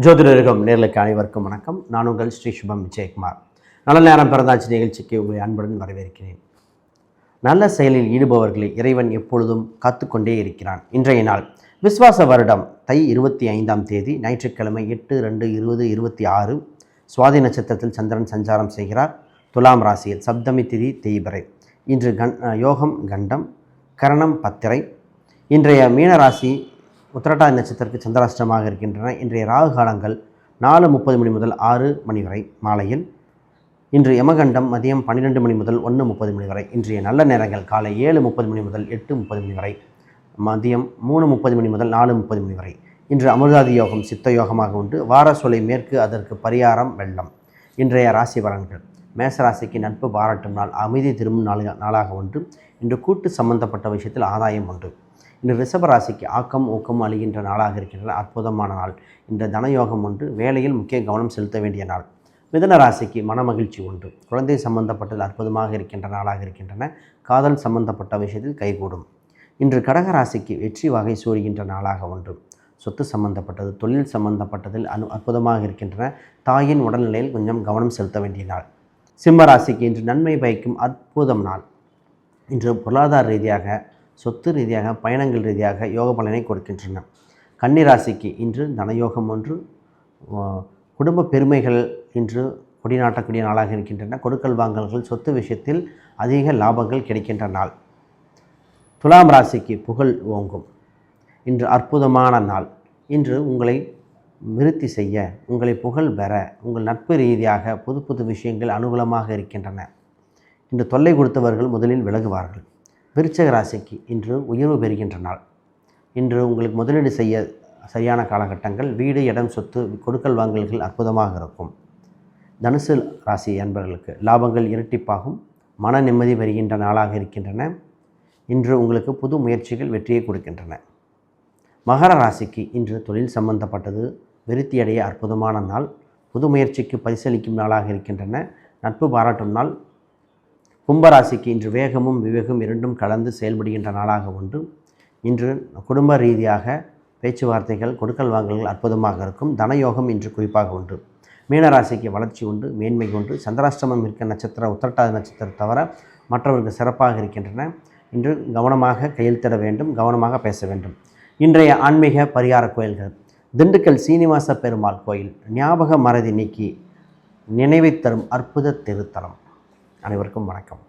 ஜோதிடருக்கும் நேர்களுக்கு அனைவருக்கும் வணக்கம். நான் உங்கள் ஸ்ரீ சுபம் விஜயகுமார். நல்ல நேரம் பிறந்தாச்சு நிகழ்ச்சிக்கு உங்களை அன்புடன் வரவேற்கிறேன். நல்ல செயலில் ஈடுபவர்களை இறைவன் எப்பொழுதும் காத்துக்கொண்டே இருக்கிறான். இன்றைய நாள் விஸ்வாச வருடம் தை 25ஆம் தேதி ஞாயிற்றுக்கிழமை 8/2/2026 சுவாதி நட்சத்திரத்தில் சந்திரன் சஞ்சாரம் செய்கிறார். துலாம் ராசியில் சப்தமி திதி தேய்பிறை. இன்று யோகம் கண்டம், கரணம் பத்திரை. இன்றைய மீனராசி உத்திரட்டாதி நட்சத்திரத்துக்கு சந்திராஷ்டமாக இருக்கின்றன. இன்றைய ராகு காலங்கள் 4:30 மணி முதல் 6 மணி வரை மாலையில். இன்று யமகண்டம் மதியம் 12 மணி முதல் 1:30 மணி வரை. இன்றைய நல்ல நேரங்கள் காலை 7:30 மணி முதல் 8:30 மணி வரை, மதியம் 3:30 மணி முதல் 4:30 மணி வரை. இன்று அமிர்தாதி யோகம் சித்த யோகமாக உண்டு. வாரசொலை மேற்கு, அதற்கு பரிகாரம் வெள்ளம். இன்றைய ராசி பலன்கள்: மேசராசிக்கு நட்பு பாராட்டும் நாள், அமைதி திரும்பும் நாளாக உண்டு. இன்று கூட்டு சம்பந்தப்பட்ட விஷயத்தில் ஆதாயம் உண்டு. இன்று ரிஷபராசிக்கு ஆக்கம் ஊக்கம் அழிகின்ற நாளாக இருக்கின்ற அற்புதமான நாள். இந்த தனயோகம் உண்டு. வேலையில் முக்கிய கவனம் செலுத்த வேண்டிய நாள். மிதுன ராசிக்கு மனமகிழ்ச்சி உண்டு. குழந்தை சம்பந்தப்பட்டது அற்புதமாக இருக்கின்ற நாளாக இருக்கின்றன. காதல் சம்பந்தப்பட்ட விஷயத்தில் கைகூடும். இன்று கடகராசிக்கு வெற்றி வகை சூறுகின்ற நாளாக உண்டு. சொத்து சம்பந்தப்பட்டது, தொழில் சம்பந்தப்பட்டதில் அற்புதமாக இருக்கின்றன. தாயின் உடல்நிலையில் கொஞ்சம் கவனம் செலுத்த வேண்டிய நாள். சிம்மராசிக்கு இன்று நன்மை பயக்கும் அற்புதம் நாள். இன்று பொருளாதார ரீதியாக, சொத்து ரீதியாக, பயணங்கள் ரீதியாக யோக பலனை கொடுக்கின்றன. கன்னிராசிக்கு இன்று தனயோகம் ஒன்று. குடும்ப பெருமைகள் இன்று கொடிநாட்டக்கூடிய நாளாக இருக்கின்றன. கொடுக்கல் வாங்கல்கள், சொத்து விஷயத்தில் அதிக லாபங்கள் கிடைக்கின்ற நாள். துலாம் ராசிக்கு புகழ் ஓங்கும். இன்று அற்புதமான நாள். இன்று உங்களை விருத்தி செய்ய, உங்களை புகழ் பெற, உங்கள் நட்பு ரீதியாக புது புது விஷயங்கள் அனுகூலமாக இருக்கின்றன. இன்று தொல்லை கொடுத்தவர்கள் முதலில் விலகுவார்கள். விருச்சிக ராசிக்கு இன்று உயர்வு பெறுகின்ற நாள். இன்று உங்களுக்கு முதலீடு செய்ய சரியான காலகட்டங்கள். வீடு, இடம், சொத்து, கொடுக்கல் வாங்கல்கள் அற்புதமாக இருக்கும். தனுசு ராசி என்பவர்களுக்கு லாபங்கள் இரட்டிப்பாகும். மன நிம்மதி பெறுகின்ற நாளாக இருக்கின்றன. இன்று உங்களுக்கு புது முயற்சிகள் வெற்றியை கொடுக்கின்றன. மகர ராசிக்கு இன்று தொழில் சம்பந்தப்பட்டது விருத்தியடைய அற்புதமான நாள். புது முயற்சிக்கு பரிசளிக்கும் நாளாக இருக்கின்றன. நட்பு பாராட்டும் நாள். கும்பராசிக்கு இன்று வேகமும் விவேகம் இரண்டும் கலந்து செயல்படுகின்ற நாளாக உண்டு. இன்று குடும்ப ரீதியாக பேச்சுவார்த்தைகள், கொடுக்கல் வாங்கல்கள் அற்புதமாக இருக்கும். தனயோகம் இன்று குறிப்பாக உண்டு. மீனராசிக்கு வளர்ச்சி உண்டு, மேன்மை உண்டு. சந்திராஷ்டமம் இருக்க நட்சத்திரம் உத்திரட்டாதி நட்சத்திரம் தவிர மற்றவர்கள் சிறப்பாக இருக்கின்றன. இன்று கவனமாக கையெழுத்திட வேண்டும், கவனமாக பேச வேண்டும். இன்றைய ஆன்மீக பரிகார கோயில்கள்: திண்டுக்கல் சீனிவாச பெருமாள் கோயில் ஞாபக மறதி நீக்கி நினைவை தரும் அற்புத திருத்தலம். அனைவருக்கும் வணக்கம்.